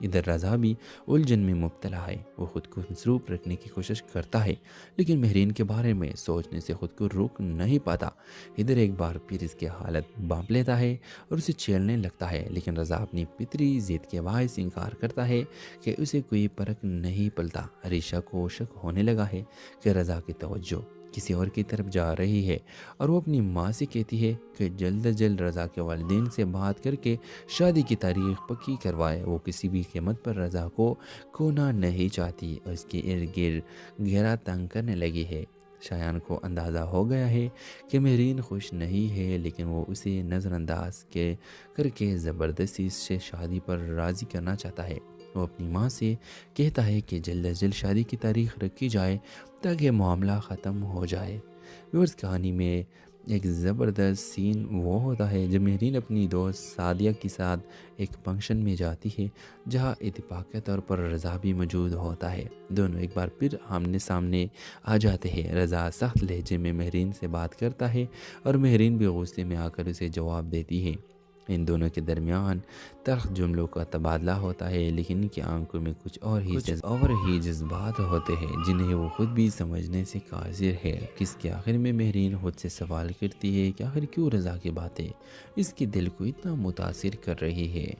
ادھر رضا بھی الجھن میں مبتلا ہے، وہ خود کو مصروف رکھنے کی کوشش کرتا ہے لیکن مہرین کے بارے میں سوچنے سے خود کو روک نہیں پاتا۔ ادھر ایک بار پھر اس کی حالت بانپ لیتا ہے اور اسے چھیڑنے لگتا ہے، لیکن رضا اپنی فطری ضد کے باعث انکار کرتا ہے کہ اسے کوئی فرق نہیں پڑتا۔ عریشہ کو شک ہونے لگا ہے کہ رضا کی توجہ کسی اور کی طرف جا رہی ہے اور وہ اپنی ماں سے کہتی ہے کہ جلد از جلد رضا کے والدین سے بات کر کے شادی کی تاریخ پکی کروائے۔ وہ کسی بھی قیمت پر رضا کو کھونا نہیں چاہتی اور اس کے ارد گرد گھیرا تنگ کرنے لگی ہے۔ شایان کو اندازہ ہو گیا ہے کہ مہرین خوش نہیں ہے، لیکن وہ اسے نظر انداز کر کے زبردستی اس سے شادی پر راضی کرنا چاہتا ہے۔ وہ اپنی ماں سے کہتا ہے کہ جلد از جلد شادی کی تاریخ رکھی جائے تاکہ معاملہ ختم ہو جائے۔ ویورز کہانی میں ایک زبردست سین وہ ہوتا ہے جب مہرین اپنی دوست سعدیہ کے ساتھ ایک فنکشن میں جاتی ہے جہاں اتفاقی طور پر رضا بھی موجود ہوتا ہے۔ دونوں ایک بار پھر آمنے سامنے آ جاتے ہیں۔ رضا سخت لہجے میں مہرین سے بات کرتا ہے اور مہرین بھی غصے میں آ کر اسے جواب دیتی ہے۔ ان دونوں کے درمیان تلخ جملوں کا تبادلہ ہوتا ہے، لیکن ان کی آنکھوں میں کچھ اور ہی جذبات ہوتے ہیں جنہیں وہ خود بھی سمجھنے سے قاصر ہے۔ کس کے آخر میں مہرین خود سے سوال کرتی ہے کہ آخر کیوں رضا کی باتیں اس کے دل کو اتنا متاثر کر رہی ہے۔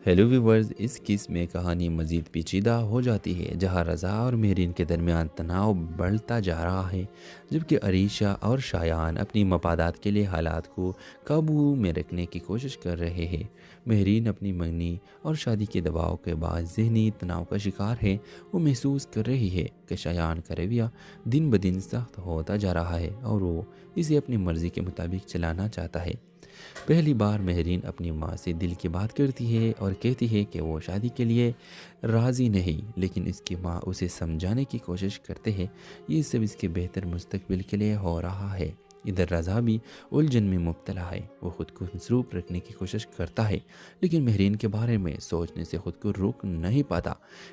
ہیلو ویورز، اس کیس میں کہانی مزید پیچیدہ ہو جاتی ہے جہاں رضا اور مہرین کے درمیان تناؤ بڑھتا جا رہا ہے، جبکہ عریشہ اور شایان اپنی مفادات کے لیے حالات کو قابو میں رکھنے کی کوشش کر رہے ہیں۔ مہرین اپنی منگنی اور شادی کے دباؤ کے بعد ذہنی تناؤ کا شکار ہے۔ وہ محسوس کر رہی ہے کہ شایان کا رویہ دن بدن سخت ہوتا جا رہا ہے اور وہ اسے اپنی مرضی کے مطابق چلانا چاہتا ہے۔ پہلی بار مہرین اپنی ماں سے دل کی بات کرتی ہے اور کہتی ہے کہ وہ شادی کے لیے راضی نہیں، لیکن اس کی ماں اسے سمجھانے کی کوشش کرتے ہیں یہ سب اس کے بہتر مستقبل کے لیے ہو رہا ہے۔ ادھر رضا بھی الجھن میں مبتلا ہے، وہ خود کو مصروف رکھنے کی کوشش کرتا ہے لیکن مہرین کے بارے میں سوچنے سے خود کو روک نہیں پاتا۔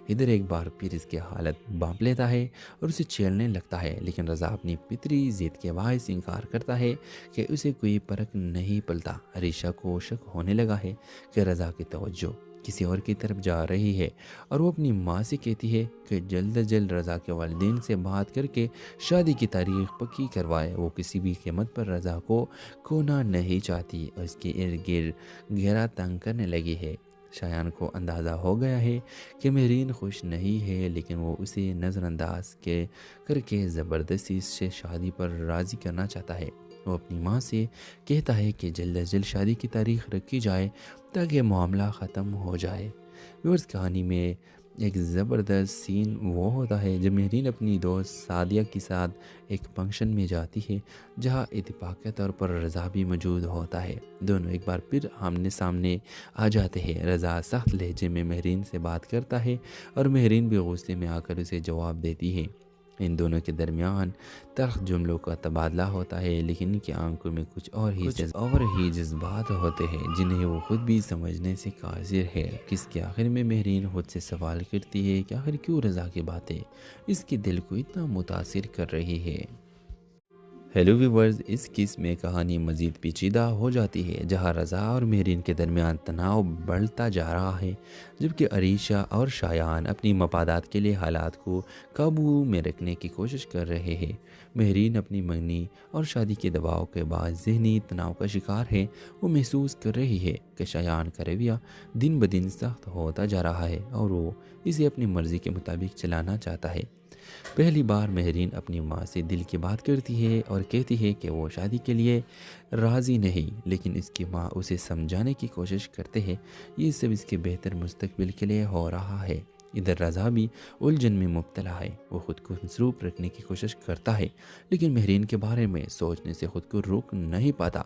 ادھر ایک بار پھر اس کی حالت بانپ لیتا ہے اور اسے چھیڑنے لگتا ہے، لیکن رضا اپنی فطری ضد کے باعث انکار کرتا ہے کہ اسے کوئی فرق نہیں پڑتا۔ عریشہ کو شک ہونے لگا ہے کہ رضا کی توجہ کسی اور کی طرف جا رہی ہے اور وہ اپنی ماں سے کہتی ہے کہ جلد از جلد رضا کے والدین سے بات کر کے شادی کی تاریخ پکی کروائے۔ وہ کسی بھی قیمت پر رضا کو کھونا نہیں چاہتی اور اس کے ارد گرد گھیرا تنگ کرنے لگی ہے۔ شایان کو اندازہ ہو گیا ہے کہ مہرین خوش نہیں ہے، لیکن وہ اسے نظر انداز کر کے زبردستی اس سے شادی پر راضی کرنا چاہتا ہے۔ وہ اپنی ماں سے کہتا ہے کہ جلد از جلد شادی کی تاریخ رکھی جائے تاکہ معاملہ ختم ہو جائے۔ ویورز کہانی میں ایک زبردست سین وہ ہوتا ہے جب مہرین اپنی دوست سعدیہ کے ساتھ ایک فنکشن میں جاتی ہے جہاں اتفاقی طور پر رضا بھی موجود ہوتا ہے۔ دونوں ایک بار پھر آمنے سامنے آ جاتے ہیں۔ رضا سخت لہجے میں مہرین سے بات کرتا ہے اور مہرین بھی غصے میں آ کر اسے جواب دیتی ہے۔ ان دونوں کے درمیان تلخ جملوں کا تبادلہ ہوتا ہے، لیکن ان کی آنکھوں میں کچھ اور ہی جذبات ہوتے ہیں جنہیں وہ خود بھی سمجھنے سے قاصر ہے۔ کس کے آخر میں مہرین خود سے سوال کرتی ہے کہ آخر کیوں رضا کی باتیں اس کے دل کو اتنا متاثر کر رہی ہے۔ ہیلو ویورز، اس کیس میں کہانی مزید پیچیدہ ہو جاتی ہے جہاں رضا اور مہرین کے درمیان تناؤ بڑھتا جا رہا ہے، جبکہ عریشہ اور شایان اپنی مفادات کے لیے حالات کو قابو میں رکھنے کی کوشش کر رہے ہیں۔ مہرین اپنی منگنی اور شادی کے دباؤ کے بعد ذہنی تناؤ کا شکار ہے۔ وہ محسوس کر رہی ہے کہ شایان کا رویہ دن بدن سخت ہوتا جا رہا ہے اور وہ اسے اپنی مرضی کے مطابق چلانا چاہتا ہے۔ پہلی بار مہرین اپنی ماں سے دل کی بات کرتی ہے اور کہتی ہے کہ وہ شادی کے لیے راضی نہیں، لیکن اس کی ماں اسے سمجھانے کی کوشش کرتے ہیں یہ سب اس کے بہتر مستقبل کے لیے ہو رہا ہے۔ ادھر رضا بھی الجھن میں مبتلا ہے، وہ خود کو مصروف رکھنے کی کوشش کرتا ہے لیکن مہرین کے بارے میں سوچنے سے خود کو روک نہیں پاتا۔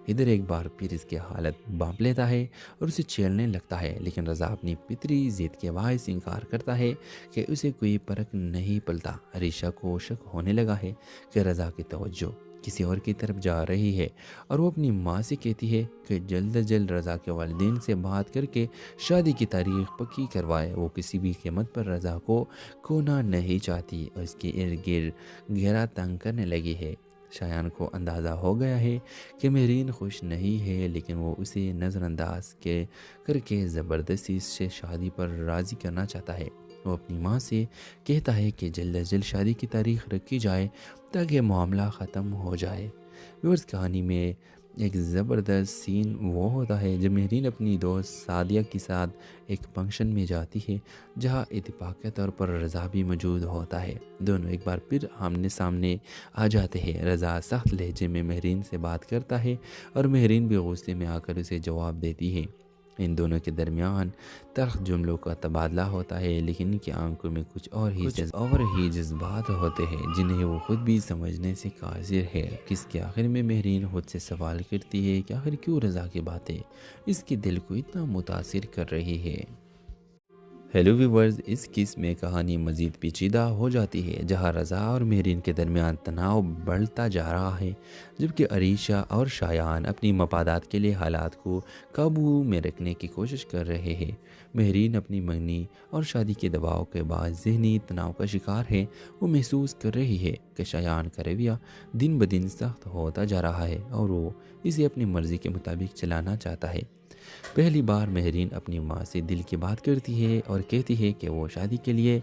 ادھر ایک بار پھر اس کی حالت بانپ لیتا ہے اور اسے چھیڑنے لگتا ہے، لیکن رضا اپنی فطری ضد کے باعث انکار کرتا ہے کہ اسے کوئی فرق نہیں پڑتا۔ عریشہ کو شک ہونے لگا ہے کہ رضا کی توجہ کسی اور کی طرف جا رہی ہے اور وہ اپنی ماں سے کہتی ہے کہ جلد از جلد رضا کے والدین سے بات کر کے شادی کی تاریخ پکی کروائے۔ وہ کسی بھی قیمت پر رضا کو کھونا نہیں چاہتی اور اس کے ارد گرد گھیرا تنگ کرنے لگی ہے۔ شایان کو اندازہ ہو گیا ہے کہ مہرین خوش نہیں ہے، لیکن وہ اسے نظر انداز کر کے زبردستی سے شادی پر راضی کرنا چاہتا ہے۔ وہ اپنی ماں سے کہتا ہے کہ جلد از جلد شادی کی تاریخ رکھی جائے تاکہ معاملہ ختم ہو جائے۔ ویورز، کہانی میں ایک زبردست سین وہ ہوتا ہے جب مہرین اپنی دوست سعدیہ کے ساتھ ایک فنکشن میں جاتی ہے جہاں اتفاقی طور پر رضا بھی موجود ہوتا ہے۔ دونوں ایک بار پھر آمنے سامنے آ جاتے ہیں۔ رضا سخت لہجے میں مہرین سے بات کرتا ہے اور مہرین بھی غصے میں آ کر اسے جواب دیتی ہے۔ ان دونوں کے درمیان تلخ جملوں کا تبادلہ ہوتا ہے، لیکن ان کی آنکھوں میں کچھ اور ہی جذبات ہوتے ہیں جنہیں وہ خود بھی سمجھنے سے قاصر ہے۔ کس کے آخر میں مہرین خود سے سوال کرتی ہے کہ آخر کیوں رضا کی باتیں اس کے دل کو اتنا متاثر کر رہی ہے۔ ہیلو ویورز، اس کیس میں کہانی مزید پیچیدہ ہو جاتی ہے جہاں رضا اور مہرین کے درمیان تناؤ بڑھتا جا رہا ہے، جبکہ عریشہ اور شایان اپنی مفادات کے لیے حالات کو قابو میں رکھنے کی کوشش کر رہے ہیں۔ مہرین اپنی منگنی اور شادی کے دباؤ کے بعد ذہنی تناؤ کا شکار ہے۔ وہ محسوس کر رہی ہے کہ شایان کا رویہ دن بدن سخت ہوتا جا رہا ہے اور وہ اسے اپنی مرضی کے مطابق چلانا چاہتا ہے۔ پہلی بار مہرین اپنی ماں سے دل کی بات کرتی ہے اور کہتی ہے کہ وہ شادی کے لیے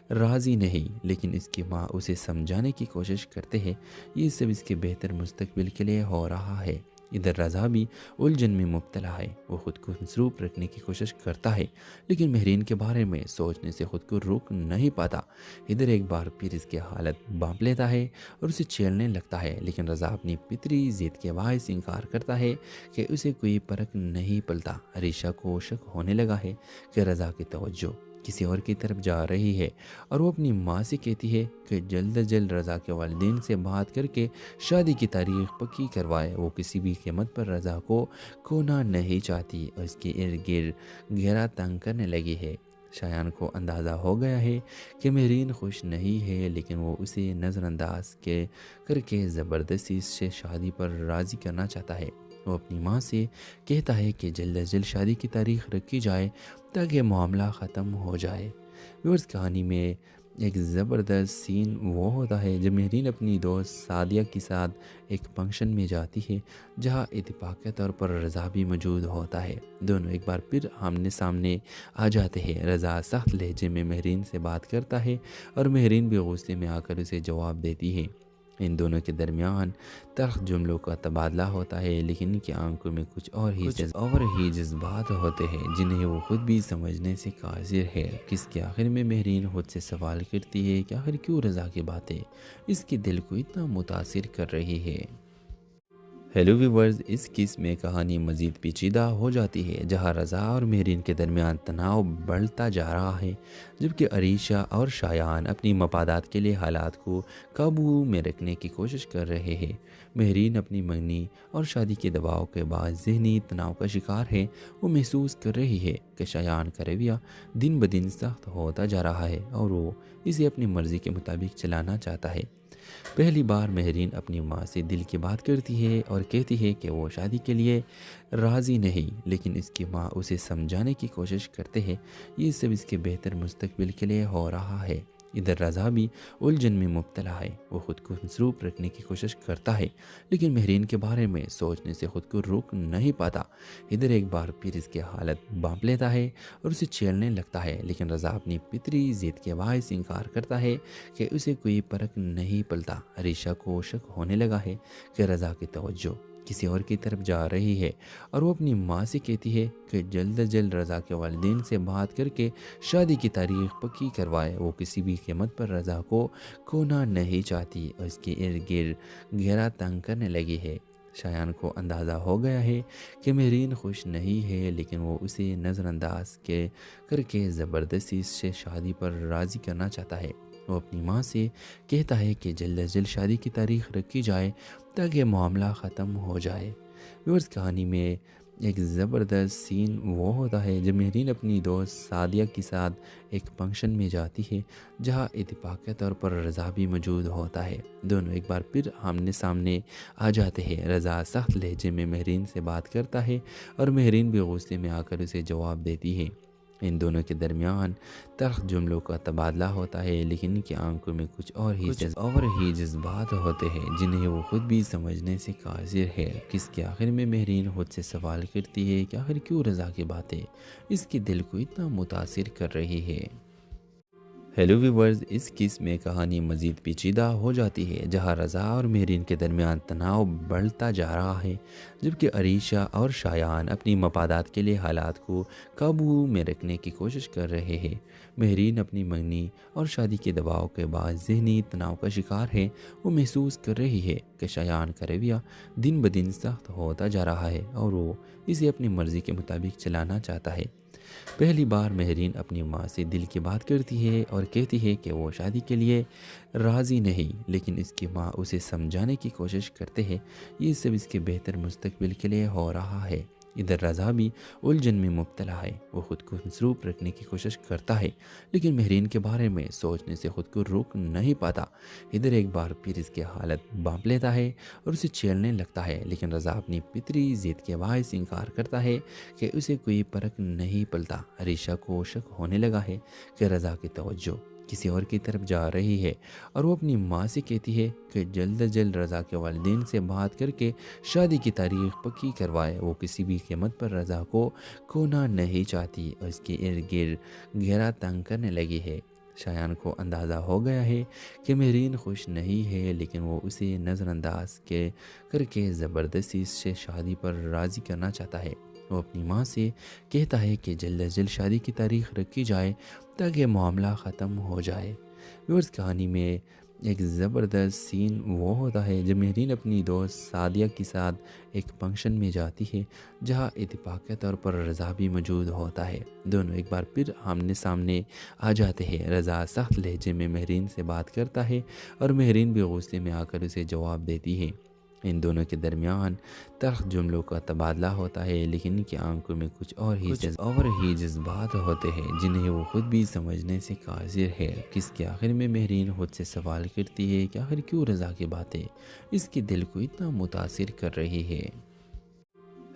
راضی نہیں، لیکن اس کی ماں اسے سمجھانے کی کوشش کرتے ہیں یہ سب اس کے بہتر مستقبل کے لیے ہو رہا ہے۔ ادھر رضا بھی الجھن میں مبتلا ہے۔ وہ خود کو مصروف رکھنے کی کوشش کرتا ہے لیکن مہرین کے بارے میں سوچنے سے خود کو روک نہیں پاتا۔ ادھر ایک بار پھر اس کی حالت بانپ لیتا ہے اور اسے چھیڑنے لگتا ہے، لیکن رضا اپنی فطری ضد کے باعث انکار کرتا ہے کہ اسے کوئی فرق نہیں پڑتا۔ عریشہ کو شک ہونے لگا ہے کہ رضا کی توجہ کسی اور کی طرف جا رہی ہے اور وہ اپنی ماں سے کہتی ہے کہ جلد از جلد رضا کے والدین سے بات کر کے شادی کی تاریخ پکی کروائے۔ وہ کسی بھی قیمت پر رضا کو کھونا نہیں چاہتی اور اس کے ارد گرد گھیرا تنگ کرنے لگی ہے۔ شایان کو اندازہ ہو گیا ہے کہ مہرین خوش نہیں ہے، لیکن وہ اسے نظر انداز کر کے زبردستی سے شادی پر راضی کرنا چاہتا ہے۔ وہ اپنی ماں سے کہتا ہے کہ جلد از جلد شادی کی تاریخ رکھی جائے تاکہ معاملہ ختم ہو جائے۔ ویورز، کہانی میں ایک زبردست سین وہ ہوتا ہے جب مہرین اپنی دوست سعدیہ کے ساتھ ایک فنکشن میں جاتی ہے جہاں اتفاقی طور پر رضا بھی موجود ہوتا ہے۔ دونوں ایک بار پھر آمنے سامنے آ جاتے ہیں۔ رضا سخت لہجے میں مہرین سے بات کرتا ہے اور مہرین بھی غصے میں آ کر اسے جواب دیتی ہے۔ ان دونوں کے درمیان تلخ جملوں کا تبادلہ ہوتا ہے، لیکن ان کی آنکھوں میں کچھ اور ہی جذبات ہوتے ہیں جنہیں وہ خود بھی سمجھنے سے قاصر ہے۔ کس کے آخر میں مہرین خود سے سوال کرتی ہے کہ آخر کیوں رضا کی باتیں اس کے دل کو اتنا متاثر کر رہی ہے۔ ہیلو ویورز، اس کیس میں کہانی مزید پیچیدہ ہو جاتی ہے جہاں رضا اور مہرین کے درمیان تناؤ بڑھتا جا رہا ہے، جبکہ عریشہ اور شایان اپنی مفادات کے لیے حالات کو قابو میں رکھنے کی کوشش کر رہے ہیں۔ مہرین اپنی منگنی اور شادی کے دباؤ کے بعد ذہنی تناؤ کا شکار ہے۔ وہ محسوس کر رہی ہے کہ شایان کا رویہ دن بدن سخت ہوتا جا رہا ہے اور وہ اسے اپنی مرضی کے مطابق چلانا چاہتا ہے۔ پہلی بار مہرین اپنی ماں سے دل کی بات کرتی ہے اور کہتی ہے کہ وہ شادی کے لیے راضی نہیں، لیکن اس کی ماں اسے سمجھانے کی کوشش کرتے ہیں یہ سب اس کے بہتر مستقبل کے لیے ہو رہا ہے۔ ادھر رضا بھی الجھن میں مبتلا ہے۔ وہ خود کو مصروف رکھنے کی کوشش کرتا ہے لیکن مہرین کے بارے میں سوچنے سے خود کو روک نہیں پاتا۔ ادھر ایک بار پھر اس کی حالت بانپ لیتا ہے اور اسے چھیڑنے لگتا ہے، لیکن رضا اپنی فطری ضد کے باعث انکار کرتا ہے کہ اسے کوئی فرق نہیں پڑتا۔ عریشہ کو شک ہونے لگا ہے کہ رضا کی توجہ کسی اور کی طرف جا رہی ہے اور وہ اپنی ماں سے کہتی ہے کہ جلد از جلد رضا کے والدین سے بات کر کے شادی کی تاریخ پکی کروائے۔ وہ کسی بھی قیمت پر رضا کو کھونا نہیں چاہتی اور اس کے ارد گرد گھیرا تنگ کرنے لگی ہے۔ شایان کو اندازہ ہو گیا ہے کہ مہرین خوش نہیں ہے، لیکن وہ اسے نظر انداز کر کے زبردستی سے شادی پر راضی کرنا چاہتا ہے۔ وہ اپنی ماں سے کہتا ہے کہ جلد از جلد شادی کی تاریخ رکھی جائے تاکہ معاملہ ختم ہو جائے۔ ویورز، کہانی میں ایک زبردست سین وہ ہوتا ہے جب مہرین اپنی دوست سعدیہ کے ساتھ ایک فنکشن میں جاتی ہے جہاں اتفاقی طور پر رضا بھی موجود ہوتا ہے۔ دونوں ایک بار پھر آمنے سامنے آ جاتے ہیں۔ رضا سخت لہجے میں مہرین سے بات کرتا ہے اور مہرین بھی غصے میں آ کر اسے جواب دیتی ہے۔ ان دونوں کے درمیان تلخ جملوں کا تبادلہ ہوتا ہے، لیکن ان کی آنکھوں میں کچھ اور ہی جذبات ہوتے ہیں جنہیں وہ خود بھی سمجھنے سے قاصر ہے۔ کس کے آخر میں مہرین خود سے سوال کرتی ہے کہ آخر کیوں رضا کی باتیں اس کے دل کو اتنا متاثر کر رہی ہے۔ ہیلو ویورز، اس کیس میں کہانی مزید پیچیدہ ہو جاتی ہے، جہاں رضا اور مہرین کے درمیان تناؤ بڑھتا جا رہا ہے، جبکہ عریشہ اور شایان اپنی مفادات کے لیے حالات کو قابو میں رکھنے کی کوشش کر رہے ہیں۔ مہرین اپنی منگنی اور شادی کے دباؤ کے بعد ذہنی تناؤ کا شکار ہے۔ وہ محسوس کر رہی ہے کہ شایان کا رویہ دن بدن سخت ہوتا جا رہا ہے اور وہ اسے اپنی مرضی کے مطابق چلانا چاہتا ہے۔ پہلی بار مہرین اپنی ماں سے دل کی بات کرتی ہے اور کہتی ہے کہ وہ شادی کے لیے راضی نہیں، لیکن اس کی ماں اسے سمجھانے کی کوشش کرتے ہیں یہ سب اس کے بہتر مستقبل کے لیے ہو رہا ہے۔ ادھر رضا بھی الجھن میں مبتلا ہے، وہ خود کو مصروف رکھنے کی کوشش کرتا ہے لیکن مہرین کے بارے میں سوچنے سے خود کو روک نہیں پاتا۔ ادھر ایک بار پھر اس کی حالت بانپ لیتا ہے اور اسے چھیڑنے لگتا ہے، لیکن رضا اپنی فطری ضد کے باعث انکار کرتا ہے کہ اسے کوئی فرق نہیں پڑتا۔ عریشہ کو شک ہونے لگا ہے کہ رضا کی توجہ کسی اور کی طرف جا رہی ہے اور وہ اپنی ماں سے کہتی ہے کہ جلد از جلد رضا کے والدین سے بات کر کے شادی کی تاریخ پکی کروائے۔ وہ کسی بھی قیمت پر رضا کو کھونا نہیں چاہتی اور اس کے ارد گرد گھیرا تنگ کرنے لگی ہے۔ شایان کو اندازہ ہو گیا ہے کہ مہرین خوش نہیں ہے، لیکن وہ اسے نظر انداز کر کے زبردستی اس سے شادی پر راضی کرنا چاہتا ہے۔ وہ اپنی ماں سے کہتا ہے کہ جلد از جلد شادی کی تاریخ رکھی جائے تاکہ معاملہ ختم ہو جائے۔ ویورز، کہانی میں ایک زبردست سین وہ ہوتا ہے جب مہرین اپنی دوست سعدیہ کے ساتھ ایک فنکشن میں جاتی ہے جہاں اتفاقی طور پر رضا بھی موجود ہوتا ہے۔ دونوں ایک بار پھر آمنے سامنے آ جاتے ہیں۔ رضا سخت لہجے میں مہرین سے بات کرتا ہے اور مہرین بھی غصے میں آ کر اسے جواب دیتی ہے۔ ان دونوں کے درمیان تلخ جملوں کا تبادلہ ہوتا ہے، لیکن ان کی آنکھوں میں کچھ اور ہی جذبات ہوتے ہیں جنہیں وہ خود بھی سمجھنے سے قاصر ہے۔ کس کے آخر میں مہرین خود سے سوال کرتی ہے کہ آخر کیوں رضا کی باتیں اس کے دل کو اتنا متاثر کر رہی ہے۔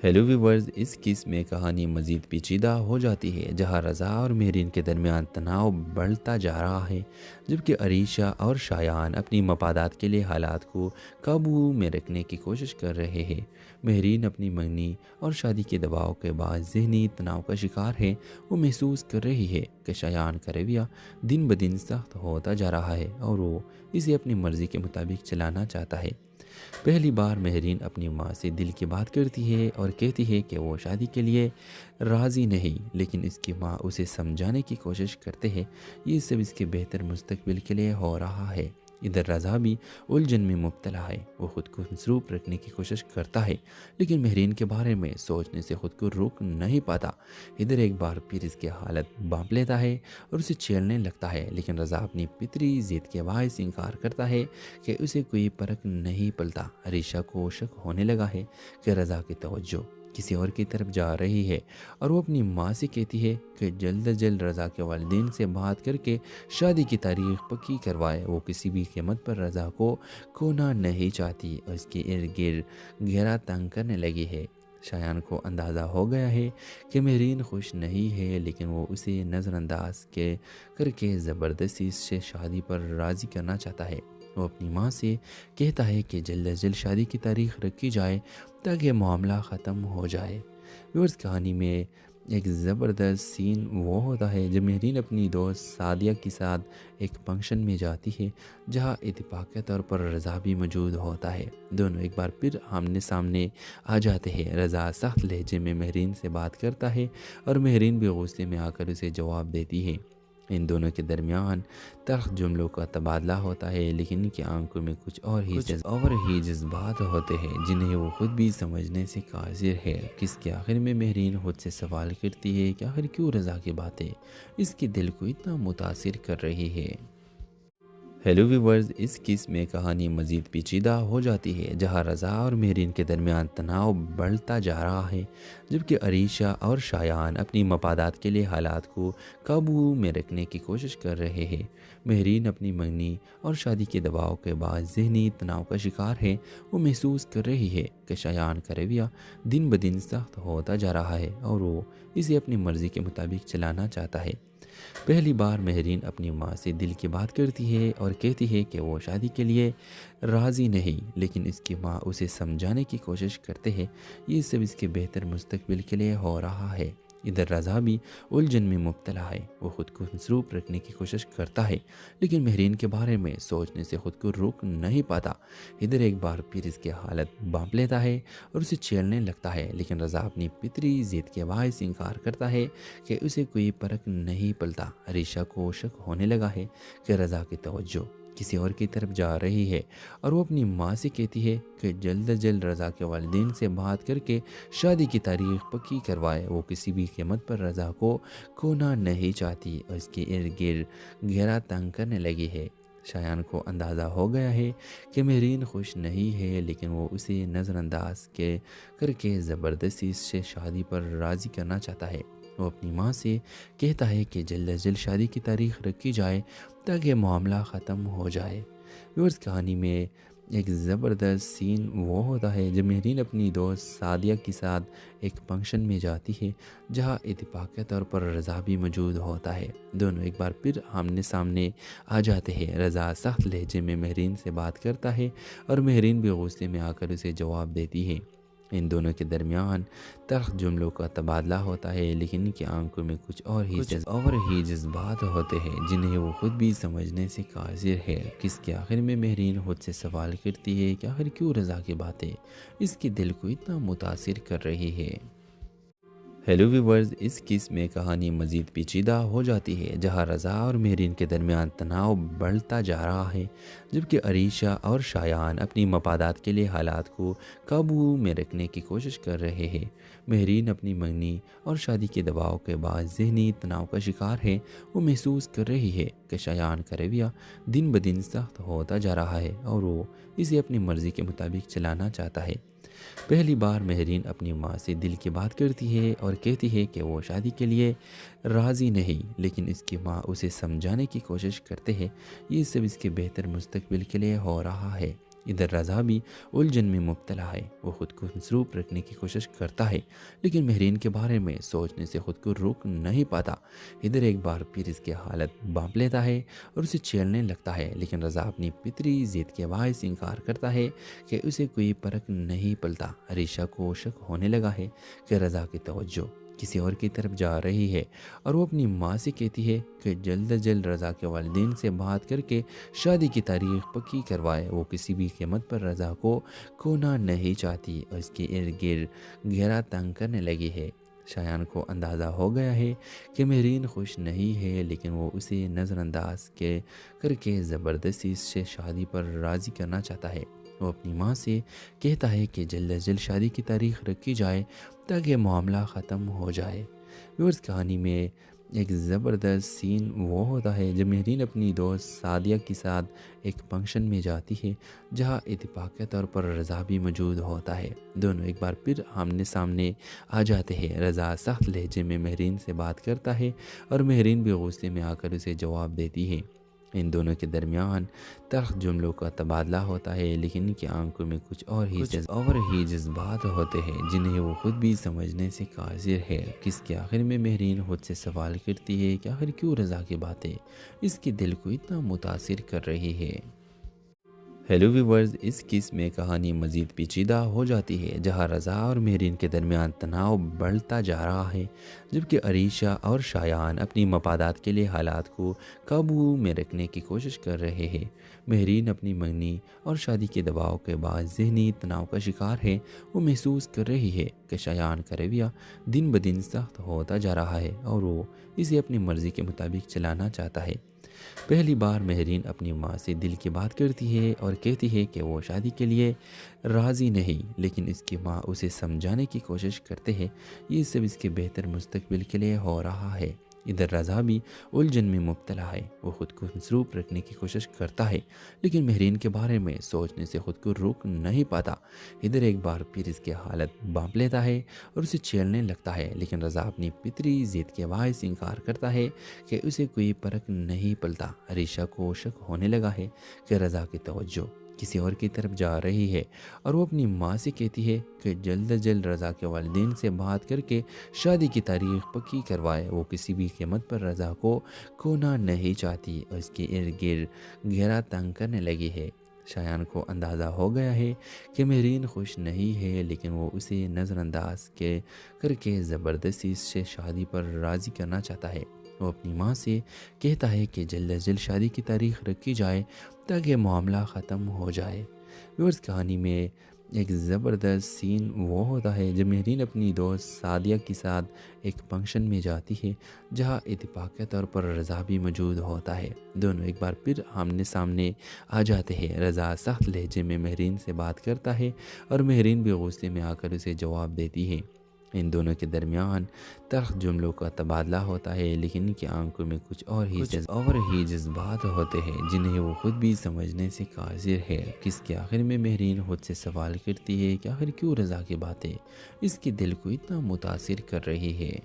ہیلو ویورز، اس کیس میں کہانی مزید پیچیدہ ہو جاتی ہے، جہاں رضا اور مہرین کے درمیان تناؤ بڑھتا جا رہا ہے، جبکہ عریشہ اور شایان اپنی مفادات کے لیے حالات کو قابو میں رکھنے کی کوشش کر رہے ہیں۔ مہرین اپنی منگنی اور شادی کے دباؤ کے بعد ذہنی تناؤ کا شکار ہے۔ وہ محسوس کر رہی ہے کہ شایان کا رویہ دن بدن سخت ہوتا جا رہا ہے اور وہ اسے اپنی مرضی کے مطابق چلانا چاہتا ہے۔ پہلی بار مہرین اپنی ماں سے دل کی بات کرتی ہے اور کہتی ہے کہ وہ شادی کے لیے راضی نہیں، لیکن اس کی ماں اسے سمجھانے کی کوشش کرتے ہیں یہ سب اس کے بہتر مستقبل کے لیے ہو رہا ہے۔ ادھر رضا بھی الجھن میں مبتلا ہے، وہ خود کو مصروف رکھنے کی کوشش کرتا ہے لیکن مہرین کے بارے میں سوچنے سے خود کو روک نہیں پاتا۔ ادھر ایک بار پھر اس کی حالت بانپ لیتا ہے اور اسے چھیڑنے لگتا ہے، لیکن رضا اپنی فطری ضد کے باعث انکار کرتا ہے کہ اسے کوئی فرق نہیں پڑتا۔ عریشہ کو شک ہونے لگا ہے کہ رضا کی توجہ کسی اور کی طرف جا رہی ہے اور وہ اپنی ماں سے کہتی ہے کہ جلد از جلد رضا کے والدین سے بات کر کے شادی کی تاریخ پکی کروائے۔ وہ کسی بھی قیمت پر رضا کو کھونا نہیں چاہتی اور اس کے ارد گرد گھیرا تنگ کرنے لگی ہے۔ شایان کو اندازہ ہو گیا ہے کہ مہرین خوش نہیں ہے، لیکن وہ اسے نظر انداز کر کے زبردستی اس سے شادی پر راضی کرنا چاہتا ہے۔ وہ اپنی ماں سے کہتا ہے کہ جلد از جلد شادی کی تاریخ رکھی جائے تاکہ معاملہ ختم ہو جائے۔ ویورز، کہانی میں ایک زبردست سین وہ ہوتا ہے جب مہرین اپنی دوست سعدیہ کے ساتھ ایک فنکشن میں جاتی ہے جہاں اتفاقی طور پر رضا بھی موجود ہوتا ہے۔ دونوں ایک بار پھر آمنے سامنے آ جاتے ہیں۔ رضا سخت لہجے میں مہرین سے بات کرتا ہے اور مہرین بھی غصے میں آ کر اسے جواب دیتی ہے۔ ان دونوں کے درمیان تلخ جملوں کا تبادلہ ہوتا ہے، لیکن ان کی آنکھوں میں کچھ اور ہی جذبات ہوتے ہیں جنہیں وہ خود بھی سمجھنے سے قاصر ہے۔ کس کے آخر میں مہرین خود سے سوال کرتی ہے کہ آخر کیوں رضا کی باتیں اس کے دل کو اتنا متاثر کر رہی ہے۔ ہیلو ویورز، اس کیس میں کہانی مزید پیچیدہ ہو جاتی ہے جہاں رضا اور مہرین کے درمیان تناؤ بڑھتا جا رہا ہے، جبکہ عریشہ اور شایان اپنی مفادات کے لیے حالات کو قابو میں رکھنے کی کوشش کر رہے ہیں۔ مہرین اپنی منگنی اور شادی کے دباؤ کے بعد ذہنی تناؤ کا شکار ہے۔ وہ محسوس کر رہی ہے کہ شایان کا رویہ دن بدن سخت ہوتا جا رہا ہے اور وہ اسے اپنی مرضی کے مطابق چلانا چاہتا ہے۔ پہلی بار مہرین اپنی ماں سے دل کی بات کرتی ہے اور کہتی ہے کہ وہ شادی کے لیے راضی نہیں، لیکن اس کی ماں اسے سمجھانے کی کوشش کرتے ہیں یہ سب اس کے بہتر مستقبل کے لیے ہو رہا ہے۔ ادھر رضا بھی الجھن میں مبتلا ہے۔ وہ خود کو مصروف رکھنے کی کوشش کرتا ہے لیکن مہرین کے بارے میں سوچنے سے خود کو روک نہیں پاتا۔ ادھر ایک بار پھر اس کی حالت بانپ لیتا ہے اور اسے چھیڑنے لگتا ہے، لیکن رضا اپنی فطری ضد کے باعث انکار کرتا ہے کہ اسے کوئی فرق نہیں پڑتا۔ عریشہ کو شک ہونے لگا ہے کہ رضا کی توجہ کسی اور کی طرف جا رہی ہے اور وہ اپنی ماں سے کہتی ہے کہ جلد از جلد رضا کے والدین سے بات کر کے شادی کی تاریخ پکی کروائے۔ وہ کسی بھی قیمت پر رضا کو کھونا نہیں چاہتی اور اس کے ارد گرد گھیرا تنگ کرنے لگی ہے۔ شایان کو اندازہ ہو گیا ہے کہ مہرین خوش نہیں ہے، لیکن وہ اسے نظر انداز کر کے زبردستی سے شادی پر راضی کرنا چاہتا ہے۔ وہ اپنی ماں سے کہتا ہے کہ جلد از جلد شادی کی تاریخ رکھی جائے تاکہ معاملہ ختم ہو جائے۔ ویورز، کہانی میں ایک زبردست سین وہ ہوتا ہے جب مہرین اپنی دوست سعدیہ کے ساتھ ایک فنکشن میں جاتی ہے جہاں اتفاقی طور پر رضا بھی موجود ہوتا ہے۔ دونوں ایک بار پھر آمنے سامنے آ جاتے ہیں۔ رضا سخت لہجے میں مہرین سے بات کرتا ہے اور مہرین بھی غصے میں آ کر اسے جواب دیتی ہے۔ ان دونوں کے درمیان تلخ جملوں کا تبادلہ ہوتا ہے، لیکن ان کی آنکھوں میں کچھ اور ہی جذبات ہوتے ہیں جنہیں وہ خود بھی سمجھنے سے قاصر ہے۔ کس کے آخر میں مہرین خود سے سوال کرتی ہے کہ آخر کیوں رضا کی باتیں اس کے دل کو اتنا متاثر کر رہی ہے۔ ہیلو ویورز، اس کیس میں کہانی مزید پیچیدہ ہو جاتی ہے جہاں رضا اور مہرین کے درمیان تناؤ بڑھتا جا رہا ہے، جبکہ عریشہ اور شایان اپنی مفادات کے لیے حالات کو قابو میں رکھنے کی کوشش کر رہے ہیں۔ مہرین اپنی منگنی اور شادی کے دباؤ کے بعد ذہنی تناؤ کا شکار ہے۔ وہ محسوس کر رہی ہے کہ شایان کا رویہ دن بدن سخت ہوتا جا رہا ہے اور وہ اسے اپنی مرضی کے مطابق چلانا چاہتا ہے۔ پہلی بار مہرین اپنی ماں سے دل کی بات کرتی ہے اور کہتی ہے کہ وہ شادی کے لیے راضی نہیں، لیکن اس کی ماں اسے سمجھانے کی کوشش کرتے ہیں یہ سب اس کے بہتر مستقبل کے لیے ہو رہا ہے۔ ادھر رضا بھی الجھن میں مبتلا ہے۔ وہ خود کو مصروف رکھنے کی کوشش کرتا ہے لیکن مہرین کے بارے میں سوچنے سے خود کو روک نہیں پاتا۔ ادھر ایک بار پھر اس کی حالت بانپ لیتا ہے اور اسے چھیڑنے لگتا ہے، لیکن رضا اپنی فطری ضد کے باعث انکار کرتا ہے کہ اسے کوئی فرق نہیں پڑتا۔ عریشہ کو شک ہونے لگا ہے کہ رضا کی توجہ کسی اور کی طرف جا رہی ہے اور وہ اپنی ماں سے کہتی ہے کہ جلد از جلد رضا کے والدین سے بات کر کے شادی کی تاریخ پکی کروائے۔ وہ کسی بھی قیمت پر رضا کو کھونا نہیں چاہتی اور اس کے ارد گرد گھیرا تنگ کرنے لگی ہے۔ شایان کو اندازہ ہو گیا ہے کہ مہرین خوش نہیں ہے، لیکن وہ اسے نظر انداز کر کے زبردستی سے شادی پر راضی کرنا چاہتا ہے۔ وہ اپنی ماں سے کہتا ہے کہ جلد از جلد شادی کی تاریخ رکھی جائے تاکہ معاملہ ختم ہو جائے۔ ویورز، کہانی میں ایک زبردست سین وہ ہوتا ہے جب مہرین اپنی دوست سعدیہ کے ساتھ ایک فنکشن میں جاتی ہے جہاں اتفاقی طور پر رضا بھی موجود ہوتا ہے۔ دونوں ایک بار پھر آمنے سامنے آ جاتے ہیں۔ رضا سخت لہجے میں مہرین سے بات کرتا ہے اور مہرین بھی غصے میں آ کر اسے جواب دیتی ہے۔ ان دونوں کے درمیان تلخ جملوں کا تبادلہ ہوتا ہے، لیکن ان کی آنکھوں میں کچھ اور ہی جذبات ہوتے ہیں جنہیں وہ خود بھی سمجھنے سے قاصر ہے۔ کس کے آخر میں مہرین خود سے سوال کرتی ہے کہ آخر کیوں رضا کی باتیں اس کے دل کو اتنا متاثر کر رہی ہے۔ ہیلو ویورز، اس کیس میں کہانی مزید پیچیدہ ہو جاتی ہے جہاں رضا اور مہرین کے درمیان تناؤ بڑھتا جا رہا ہے، جبکہ عریشہ اور شایان اپنی مفادات کے لیے حالات کو قابو میں رکھنے کی کوشش کر رہے ہیں۔ مہرین اپنی منگنی اور شادی کے دباؤ کے بعد ذہنی تناؤ کا شکار ہے۔ وہ محسوس کر رہی ہے کہ شایان کا رویہ دن بدن سخت ہوتا جا رہا ہے اور وہ اسے اپنی مرضی کے مطابق چلانا چاہتا ہے۔ پہلی بار مہرین اپنی ماں سے دل کی بات کرتی ہے اور کہتی ہے کہ وہ شادی کے لیے راضی نہیں، لیکن اس کی ماں اسے سمجھانے کی کوشش کرتے ہیں یہ سب اس کے بہتر مستقبل کے لیے ہو رہا ہے۔ ادھر رضا بھی الجھن میں مبتلا ہے، وہ خود کو مصروف رکھنے کی کوشش کرتا ہے لیکن مہرین کے بارے میں سوچنے سے خود کو روک نہیں پاتا۔ ادھر ایک بار پھر اس کی حالت بانپ لیتا ہے اور اسے چھیڑنے لگتا ہے لیکن رضا اپنی فطری ضد کے باعث انکار کرتا ہے کہ اسے کوئی فرق نہیں پڑتا۔ عریشہ کو شک ہونے لگا ہے کہ رضا کی توجہ کسی اور کی طرف جا رہی ہے اور وہ اپنی ماں سے کہتی ہے کہ جلد از جلد رضا کے والدین سے بات کر کے شادی کی تاریخ پکی کروائے۔ وہ کسی بھی قیمت پر رضا کو کھونا نہیں چاہتی اور اس کے ارد گرد گھیرا تنگ کرنے لگی ہے۔ شایان کو اندازہ ہو گیا ہے کہ مہرین خوش نہیں ہے لیکن وہ اسے نظر انداز کر کے زبردستی اس سے شادی پر راضی کرنا چاہتا ہے۔ وہ اپنی ماں سے کہتا ہے کہ جلد از جلد شادی کی تاریخ رکھی جائے تاکہ معاملہ ختم ہو جائے۔ ویورز، کہانی میں ایک زبردست سین وہ ہوتا ہے جب مہرین اپنی دوست سعدیہ کے ساتھ ایک فنکشن میں جاتی ہے جہاں اتفاقی طور پر رضا بھی موجود ہوتا ہے۔ دونوں ایک بار پھر آمنے سامنے آ جاتے ہیں۔ رضا سخت لہجے میں مہرین سے بات کرتا ہے اور مہرین بھی غصے میں آ کر اسے جواب دیتی ہے۔ ان دونوں کے درمیان تلخ جملوں کا تبادلہ ہوتا ہے لیکن ان کی آنکھوں میں کچھ اور ہی جذبات ہوتے ہیں جنہیں وہ خود بھی سمجھنے سے قاصر ہے۔ کس کے آخر میں مہرین خود سے سوال کرتی ہے کہ آخر کیوں رضا کی باتیں اس کے دل کو اتنا متاثر کر رہی ہے۔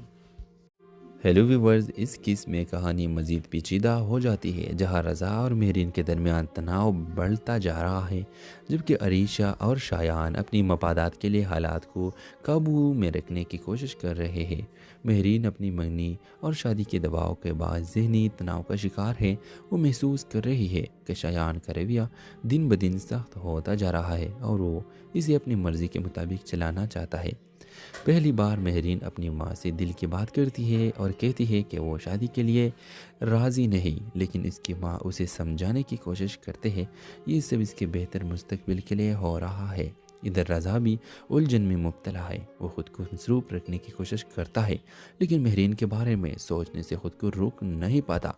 ہیلو ویورز، اس کیس میں کہانی مزید پیچیدہ ہو جاتی ہے جہاں رضا اور مہرین کے درمیان تناؤ بڑھتا جا رہا ہے جبکہ عریشہ اور شایان اپنی مفادات کے لیے حالات کو قابو میں رکھنے کی کوشش کر رہے ہیں۔ مہرین اپنی منگنی اور شادی کے دباؤ کے بعد ذہنی تناؤ کا شکار ہے۔ وہ محسوس کر رہی ہے کہ شایان کا رویہ دن بدن سخت ہوتا جا رہا ہے اور وہ اسے اپنی مرضی کے مطابق چلانا چاہتا ہے۔ پہلی بار مہرین اپنی ماں سے دل کی بات کرتی ہے اور کہتی ہے کہ وہ شادی کے لیے راضی نہیں لیکن اس کی ماں اسے سمجھانے کی کوشش کرتے ہیں یہ سب اس کے بہتر مستقبل کے لیے ہو رہا ہے۔ ادھر رضا بھی الجھن میں مبتلا ہے، وہ خود کو مصروف رکھنے کی کوشش کرتا ہے لیکن مہرین کے بارے میں سوچنے سے خود کو روک نہیں پاتا۔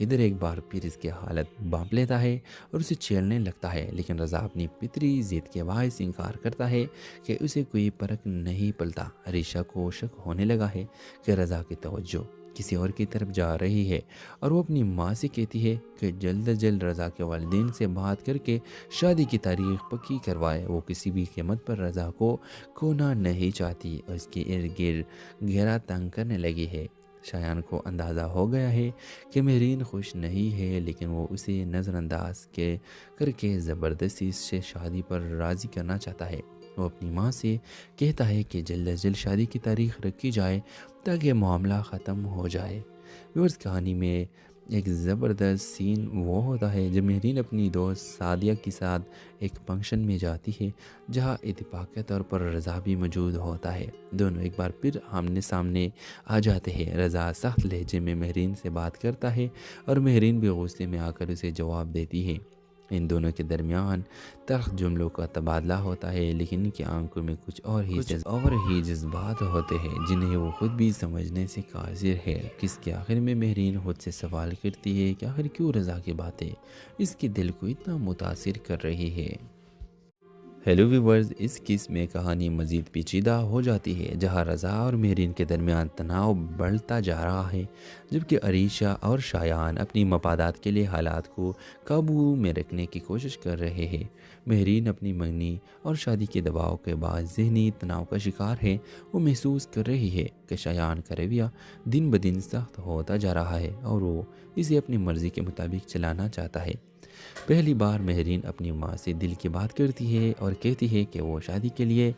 ادھر ایک بار پھر اس کی حالت بانپ لیتا ہے اور اسے چھیڑنے لگتا ہے لیکن رضا اپنی فطری ضد کے باعث انکار کرتا ہے کہ اسے کوئی فرق نہیں پڑتا۔ عریشہ کو شک ہونے لگا ہے کہ رضا کی توجہ کسی اور کی طرف جا رہی ہے اور وہ اپنی ماں سے کہتی ہے کہ جلد از جلد رضا کے والدین سے بات کر کے شادی کی تاریخ پکی کروائے۔ وہ کسی بھی قیمت پر رضا کو کھونا نہیں چاہتی اور اس کے ارد گرد گھیرا تنگ کرنے لگی ہے۔ شایان کو اندازہ ہو گیا ہے کہ مہرین خوش نہیں ہے لیکن وہ اسے نظر انداز کر کے زبردستی اس سے شادی پر راضی کرنا چاہتا ہے۔ وہ اپنی ماں سے کہتا ہے کہ جلد از جلد شادی کی تاریخ رکھی جائے تاکہ معاملہ ختم ہو جائے۔ ویورز، کہانی میں ایک زبردست سین وہ ہوتا ہے جب مہرین اپنی دوست سعدیہ کے ساتھ ایک فنکشن میں جاتی ہے جہاں اتفاقی طور پر رضا بھی موجود ہوتا ہے۔ دونوں ایک بار پھر آمنے سامنے آ جاتے ہیں۔ رضا سخت لہجے میں مہرین سے بات کرتا ہے اور مہرین بھی غصے میں آ کر اسے جواب دیتی ہے۔ ان دونوں کے درمیان تلخ جملوں کا تبادلہ ہوتا ہے لیکن ان کی آنکھوں میں کچھ اور ہی جذبات ہوتے ہیں جنہیں وہ خود بھی سمجھنے سے قاصر ہے۔ کس کے آخر میں مہرین خود سے سوال کرتی ہے کہ آخر کیوں رضا کی باتیں اس کے دل کو اتنا متاثر کر رہی ہے۔ ہیلو ویورز، اس کیس میں کہانی مزید پیچیدہ ہو جاتی ہے جہاں رضا اور مہرین کے درمیان تناؤ بڑھتا جا رہا ہے جبکہ عریشہ اور شایان اپنی مفادات کے لیے حالات کو قابو میں رکھنے کی کوشش کر رہے ہیں۔ مہرین اپنی منگنی اور شادی کے دباؤ کے بعد ذہنی تناؤ کا شکار ہے۔ وہ محسوس کر رہی ہے کہ شایان کا رویہ دن بدن سخت ہوتا جا رہا ہے اور وہ اسے اپنی مرضی کے مطابق چلانا چاہتا ہے۔ پہلی بار مہرین اپنی ماں سے دل کی بات کرتی ہے اور کہتی ہے کہ وہ شادی کے لیے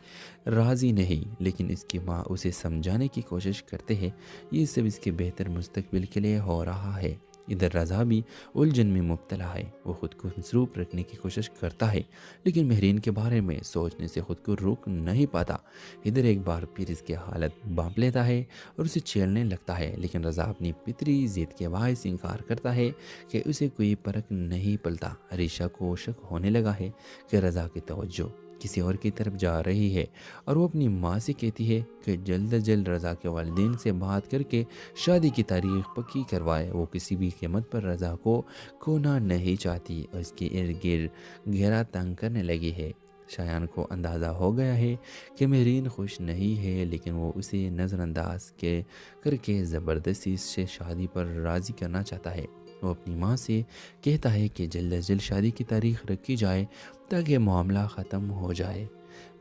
راضی نہیں لیکن اس کی ماں اسے سمجھانے کی کوشش کرتے ہیں یہ سب اس کے بہتر مستقبل کے لیے ہو رہا ہے۔ ادھر رضا بھی الجھن میں مبتلا ہے، وہ خود کو مصروف رکھنے کی کوشش کرتا ہے لیکن مہرین کے بارے میں سوچنے سے خود کو روک نہیں پاتا۔ ادھر ایک بار پھر اس کی حالت بانپ لیتا ہے اور اسے چھیڑنے لگتا ہے لیکن رضا اپنی فطری ضد کے باعث انکار کرتا ہے کہ اسے کوئی فرق نہیں پڑتا۔ عریشہ کو شک ہونے لگا ہے کہ رضا کی توجہ کسی اور کی طرف جا رہی ہے اور وہ اپنی ماں سے کہتی ہے کہ جلد از جلد رضا کے والدین سے بات کر کے شادی کی تاریخ پکی کروائے۔ وہ کسی بھی قیمت پر رضا کو کھونا نہیں چاہتی اور اس کے ارد گرد گھیرا تنگ کرنے لگی ہے۔ شایان کو اندازہ ہو گیا ہے کہ مہرین خوش نہیں ہے، لیکن وہ اسے نظر انداز کر کے زبردستی اس سے شادی پر راضی کرنا چاہتا ہے۔ وہ اپنی ماں سے کہتا ہے کہ جلد از جلد شادی کی تاریخ رکھی جائے تاکہ معاملہ ختم ہو جائے۔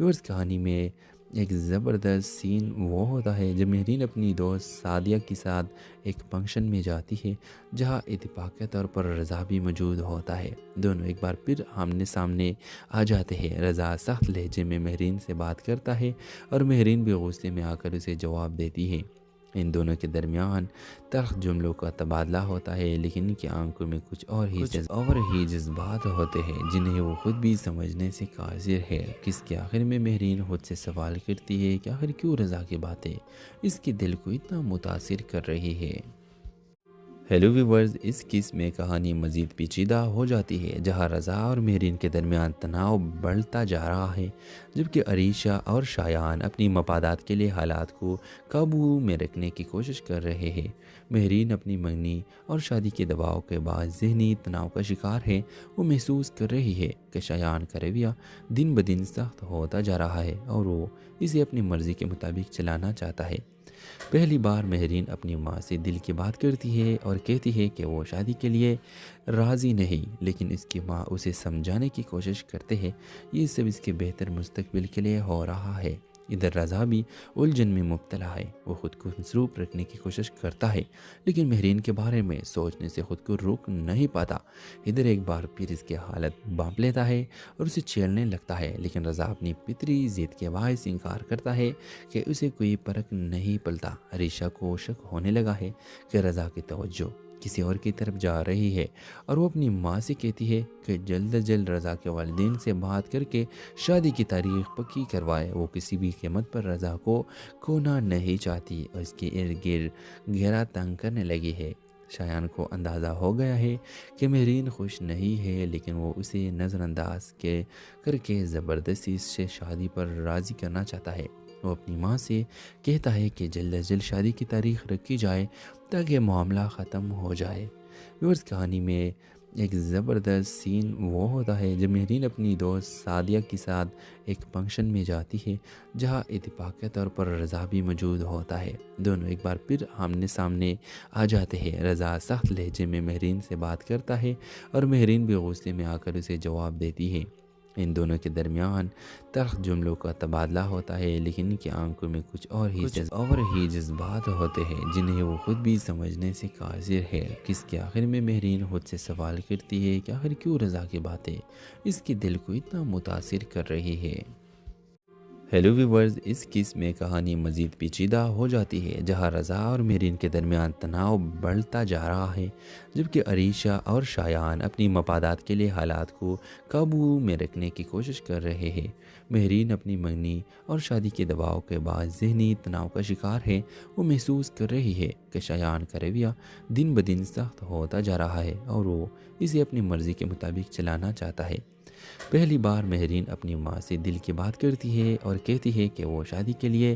ویورز، کہانی میں ایک زبردست سین وہ ہوتا ہے جب مہرین اپنی دوست سعدیہ کے ساتھ ایک فنکشن میں جاتی ہے جہاں اتفاقی طور پر رضا بھی موجود ہوتا ہے۔ دونوں ایک بار پھر آمنے سامنے آ جاتے ہیں۔ رضا سخت لہجے میں مہرین سے بات کرتا ہے اور مہرین بھی غصے میں آ کر اسے جواب دیتی ہے۔ ان دونوں کے درمیان تلخ جملوں کا تبادلہ ہوتا ہے، لیکن ان کی آنکھوں میں کچھ اور ہی جذبات ہوتے ہیں جنہیں وہ خود بھی سمجھنے سے قاصر ہے۔ کس کے آخر میں مہرین خود سے سوال کرتی ہے کہ آخر کیوں رضا کی باتیں اس کے دل کو اتنا متاثر کر رہی ہے۔ ہیلو ویورز، اس کیس میں کہانی مزید پیچیدہ ہو جاتی ہے جہاں رضا اور مہرین کے درمیان تناؤ بڑھتا جا رہا ہے، جبکہ عریشہ اور شایان اپنی مفادات کے لیے حالات کو قابو میں رکھنے کی کوشش کر رہے ہیں۔ مہرین اپنی منگنی اور شادی کے دباؤ کے بعد ذہنی تناؤ کا شکار ہے۔ وہ محسوس کر رہی ہے کہ شایان کا رویہ دن بدن سخت ہوتا جا رہا ہے اور وہ اسے اپنی مرضی کے مطابق چلانا چاہتا ہے۔ پہلی بار مہرین اپنی ماں سے دل کی بات کرتی ہے اور کہتی ہے کہ وہ شادی کے لیے راضی نہیں، لیکن اس کی ماں اسے سمجھانے کی کوشش کرتے ہیں یہ سب اس کے بہتر مستقبل کے لیے ہو رہا ہے۔ ادھر رضا بھی الجھن میں مبتلا ہے۔ وہ خود کو مصروف رکھنے کی کوشش کرتا ہے، لیکن مہرین کے بارے میں سوچنے سے خود کو روک نہیں پاتا۔ ادھر ایک بار پھر اس کی حالت بانپ لیتا ہے اور اسے چھیڑنے لگتا ہے، لیکن رضا اپنی فطری ضد کے باعث انکار کرتا ہے کہ اسے کوئی فرق نہیں پڑتا۔ عریشہ کو شک ہونے لگا ہے کہ رضا کی توجہ کسی اور کی طرف جا رہی ہے اور وہ اپنی ماں سے کہتی ہے کہ جلد از جلد رضا کے والدین سے بات کر کے شادی کی تاریخ پکی کروائے۔ وہ کسی بھی قیمت پر رضا کو کھونا نہیں چاہتی اور اس کے ارد گرد گھیرا تنگ کرنے لگی ہے۔ شایان کو اندازہ ہو گیا ہے کہ مہرین خوش نہیں ہے، لیکن وہ اسے نظر انداز کر کے زبردستی اس سے شادی پر راضی کرنا چاہتا ہے۔ وہ اپنی ماں سے کہتا ہے کہ جلد از جلد شادی کی تاریخ رکھی جائے تاکہ معاملہ ختم ہو جائے۔ ویورز، کہانی میں ایک زبردست سین وہ ہوتا ہے جب مہرین اپنی دوست سعدیہ کے ساتھ ایک فنکشن میں جاتی ہے جہاں اتفاقی طور پر رضا بھی موجود ہوتا ہے۔ دونوں ایک بار پھر آمنے سامنے آ جاتے ہیں۔ رضا سخت لہجے میں مہرین سے بات کرتا ہے اور مہرین بھی غصے میں آ کر اسے جواب دیتی ہے۔ ان دونوں کے درمیان تلخ جملوں کا تبادلہ ہوتا ہے، لیکن ان کی آنکھوں میں کچھ اور ہی جذبات ہوتے ہیں جنہیں وہ خود بھی سمجھنے سے قاصر ہے۔ کس کے آخر میں مہرین خود سے سوال کرتی ہے کہ آخر کیوں رضا کی باتیں اس کے دل کو اتنا متاثر کر رہی ہے۔ ہیلو ویورز، اس کیس میں کہانی مزید پیچیدہ ہو جاتی ہے جہاں رضا اور مہرین کے درمیان تناؤ بڑھتا جا رہا ہے، جبکہ عریشہ اور شایان اپنی مفادات کے لیے حالات کو قابو میں رکھنے کی کوشش کر رہے ہیں۔ مہرین اپنی منگنی اور شادی کے دباؤ کے بعد ذہنی تناؤ کا شکار ہے۔ وہ محسوس کر رہی ہے کہ شایان کا رویہ دن بدن سخت ہوتا جا رہا ہے اور وہ اسے اپنی مرضی کے مطابق چلانا چاہتا ہے۔ پہلی بار مہرین اپنی ماں سے دل کی بات کرتی ہے اور کہتی ہے کہ وہ شادی کے لیے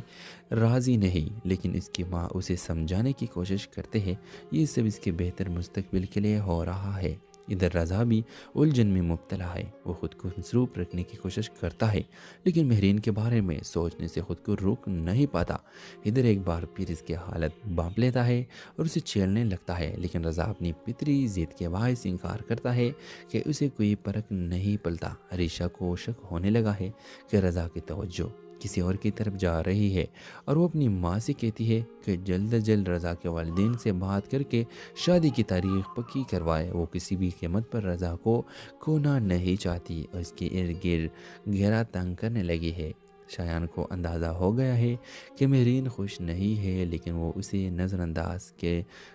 راضی نہیں، لیکن اس کی ماں اسے سمجھانے کی کوشش کرتے ہیں یہ سب اس کے بہتر مستقبل کے لیے ہو رہا ہے۔ ادھر رضا بھی الجھن میں مبتلا ہے۔ وہ خود کو مصروف رکھنے کی کوشش کرتا ہے، لیکن مہرین کے بارے میں سوچنے سے خود کو روک نہیں پاتا۔ ادھر ایک بار پھر اس کی حالت بانپ لیتا ہے اور اسے چھیڑنے لگتا ہے، لیکن رضا اپنی فطری ضد کے باعث انکار کرتا ہے کہ اسے کوئی فرق نہیں پڑتا۔ عریشہ کو شک ہونے لگا ہے کہ رضا کی توجہ کسی اور کی طرف جا رہی ہے اور وہ اپنی ماں سے کہتی ہے کہ جلد از جلد رضا کے والدین سے بات کر کے شادی کی تاریخ پکی کروائے۔ وہ کسی بھی قیمت پر رضا کو کھونا نہیں چاہتی اور اس کے ارد گرد گھیرا تنگ کرنے لگی ہے۔ شایان کو اندازہ ہو گیا ہے کہ مہرین خوش نہیں ہے، لیکن وہ اسے نظر انداز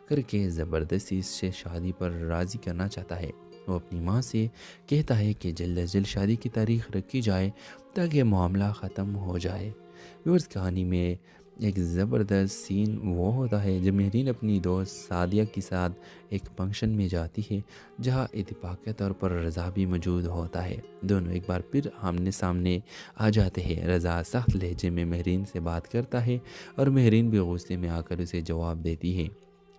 کر کے زبردستی اس سے شادی پر راضی کرنا چاہتا ہے۔ وہ اپنی ماں سے کہتا ہے کہ جلد از جلد شادی کی تاریخ رکھی جائے تاکہ معاملہ ختم ہو جائے۔ ویورز، کہانی میں ایک زبردست سین وہ ہوتا ہے جب مہرین اپنی دوست سعدیہ کے ساتھ ایک فنکشن میں جاتی ہے جہاں اتفاقی طور پر رضا بھی موجود ہوتا ہے۔ دونوں ایک بار پھر آمنے سامنے آ جاتے ہیں۔ رضا سخت لہجے میں مہرین سے بات کرتا ہے اور مہرین بھی غصے میں آ کر اسے جواب دیتی ہے۔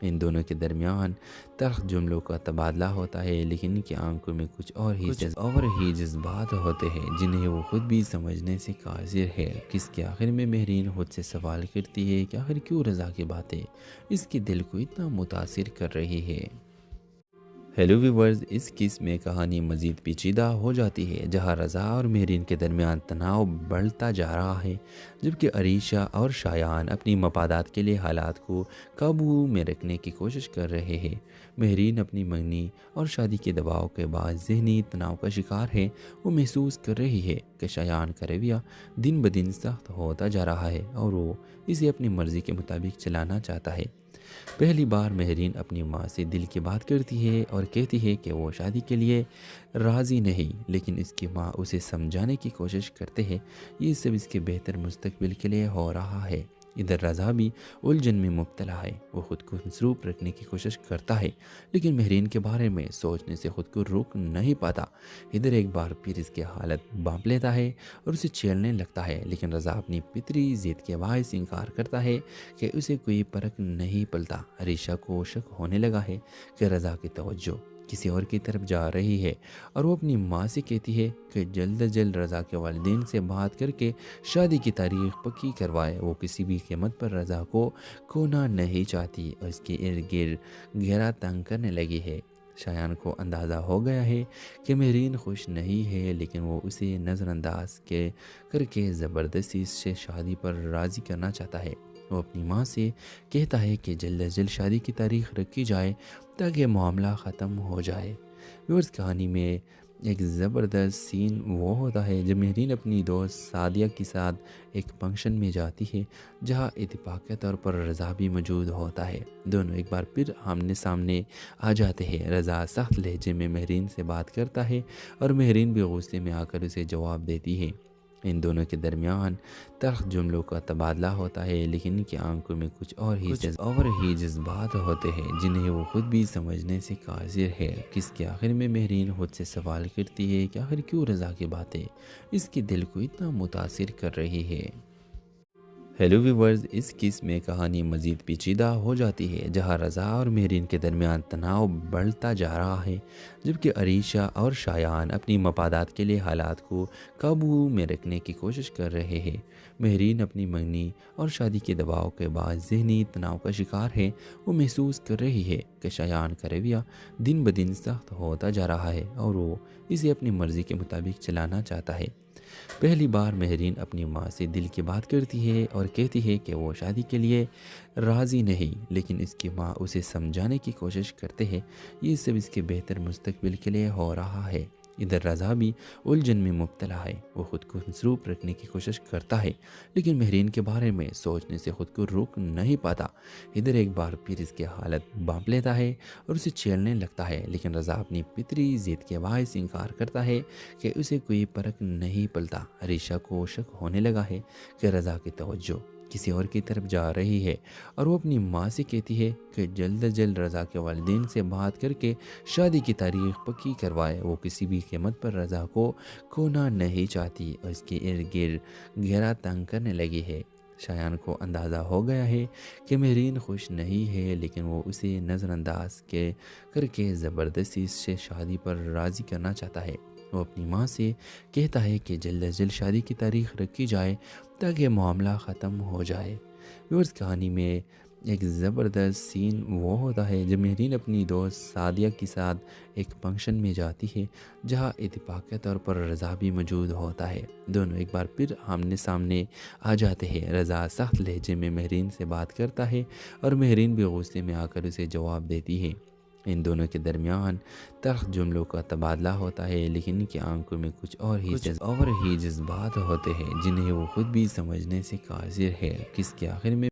ان دونوں کے درمیان تلخ جملوں کا تبادلہ ہوتا ہے، لیکن ان کی آنکھوں میں کچھ اور ہی جذبات ہوتے ہیں جنہیں وہ خود بھی سمجھنے سے قاصر ہے۔ کس کے آخر میں مہرین خود سے سوال کرتی ہے کہ آخر کیوں رضا کی باتیں اس کے دل کو اتنا متاثر کر رہی ہے۔ ہیلو ویورز، اس کیس میں کہانی مزید پیچیدہ ہو جاتی ہے، جہاں رضا اور مہرین کے درمیان تناؤ بڑھتا جا رہا ہے، جبکہ عریشہ اور شایان اپنی مفادات کے لیے حالات کو قابو میں رکھنے کی کوشش کر رہے ہیں۔ مہرین اپنی منگنی اور شادی کے دباؤ کے بعد ذہنی تناؤ کا شکار ہے۔ وہ محسوس کر رہی ہے کہ شایان کا رویہ دن بدن سخت ہوتا جا رہا ہے اور وہ اسے اپنی مرضی کے مطابق چلانا چاہتا ہے۔ پہلی بار مہرین اپنی ماں سے دل کی بات کرتی ہے اور کہتی ہے کہ وہ شادی کے لیے راضی نہیں، لیکن اس کی ماں اسے سمجھانے کی کوشش کرتے ہیں یہ سب اس کے بہتر مستقبل کے لیے ہو رہا ہے۔ ادھر رضا بھی الجھن میں مبتلا ہے۔ وہ خود کو مصروف رکھنے کی کوشش کرتا ہے، لیکن مہرین کے بارے میں سوچنے سے خود کو روک نہیں پاتا۔ ادھر ایک بار پھر اس کی حالت بانپ لیتا ہے اور اسے چھیڑنے لگتا ہے، لیکن رضا اپنی فطری ضد کے باعث انکار کرتا ہے کہ اسے کوئی فرق نہیں پڑتا۔ عریشہ کو شک ہونے لگا ہے کہ رضا کی توجہ کسی اور کی طرف جا رہی ہے اور وہ اپنی ماں سے کہتی ہے کہ جلد از جلد رضا کے والدین سے بات کر کے شادی کی تاریخ پکی کروائے۔ وہ کسی بھی قیمت پر رضا کو کھونا نہیں چاہتی اور اس کے ارد گرد گھیرا تنگ کرنے لگی ہے۔ شایان کو اندازہ ہو گیا ہے کہ مہرین خوش نہیں ہے، لیکن وہ اسے نظر انداز کر کے زبردستی اس سے شادی پر راضی کرنا چاہتا ہے۔ وہ اپنی ماں سے کہتا ہے کہ جلد از جلد شادی کی تاریخ رکھی جائے تاکہ معاملہ ختم ہو جائے۔ ویورز، کہانی میں ایک زبردست سین وہ ہوتا ہے جب مہرین اپنی دوست سعدیہ کے ساتھ ایک فنکشن میں جاتی ہے جہاں اتفاقی طور پر رضا بھی موجود ہوتا ہے۔ دونوں ایک بار پھر آمنے سامنے آ جاتے ہیں۔ رضا سخت لہجے میں مہرین سے بات کرتا ہے اور مہرین بھی غصے میں آ کر اسے جواب دیتی ہے۔ ان دونوں کے درمیان تلخ جملوں کا تبادلہ ہوتا ہے، لیکن ان کی آنکھوں میں کچھ اور ہی جذبات ہوتے ہیں جنہیں وہ خود بھی سمجھنے سے قاصر ہے۔ کس کے آخر میں مہرین خود سے سوال کرتی ہے کہ آخر کیوں رضا کی باتیں اس کے دل کو اتنا متاثر کر رہی ہے۔ ہیلو ویورز، اس کیس میں کہانی مزید پیچیدہ ہو جاتی ہے، جہاں رضا اور مہرین کے درمیان تناؤ بڑھتا جا رہا ہے، جبکہ عریشہ اور شایان اپنی مفادات کے لیے حالات کو قابو میں رکھنے کی کوشش کر رہے ہیں۔ مہرین اپنی منگنی اور شادی کے دباؤ کے بعد ذہنی تناؤ کا شکار ہے۔ وہ محسوس کر رہی ہے کہ شایان کا رویہ دن بدن سخت ہوتا جا رہا ہے اور وہ اسے اپنی مرضی کے مطابق چلانا چاہتا ہے۔ پہلی بار مہرین اپنی ماں سے دل کی بات کرتی ہے اور کہتی ہے کہ وہ شادی کے لیے راضی نہیں، لیکن اس کی ماں اسے سمجھانے کی کوشش کرتے ہیں یہ سب اس کے بہتر مستقبل کے لیے ہو رہا ہے۔ ادھر رضا بھی الجھن میں مبتلا ہے۔ وہ خود کو مصروف رکھنے کی کوشش کرتا ہے، لیکن مہرین کے بارے میں سوچنے سے خود کو روک نہیں پاتا۔ ادھر ایک بار پھر اس کی حالت بانپ لیتا ہے اور اسے چھیڑنے لگتا ہے، لیکن رضا اپنی فطری ضد کے باعث انکار کرتا ہے کہ اسے کوئی فرق نہیں پڑتا۔ عریشہ کو شک ہونے لگا ہے کہ رضا کی توجہ کسی اور کی طرف جا رہی ہے اور وہ اپنی ماں سے کہتی ہے کہ جلد از جلد رضا کے والدین سے بات کر کے شادی کی تاریخ پکی کروائے۔ وہ کسی بھی قیمت پر رضا کو کھونا نہیں چاہتی اور اس کے ارد گرد گھیرا تنگ کرنے لگی ہے۔ شایان کو اندازہ ہو گیا ہے کہ مہرین خوش نہیں ہے، لیکن وہ اسے نظر انداز کر کے زبردستی اس سے شادی پر راضی کرنا چاہتا ہے۔ وہ اپنی ماں سے کہتا ہے کہ جلد از جلد شادی کی تاریخ رکھی جائے تاکہ معاملہ ختم ہو جائے۔ ویورز، کہانی میں ایک زبردست سین وہ ہوتا ہے جب مہرین اپنی دوست سعدیہ کے ساتھ ایک فنکشن میں جاتی ہے جہاں اتفاقی طور پر رضا بھی موجود ہوتا ہے۔ دونوں ایک بار پھر آمنے سامنے آ جاتے ہیں۔ رضا سخت لہجے میں مہرین سے بات کرتا ہے اور مہرین بھی غصے میں آ کر اسے جواب دیتی ہے۔ ان دونوں کے درمیان تلخ جملوں کا تبادلہ ہوتا ہے، لیکن ان کی آنکھوں میں کچھ اور ہی جذبات ہوتے ہیں جنہیں وہ خود بھی سمجھنے سے قاصر ہے۔ کس کے آخر میں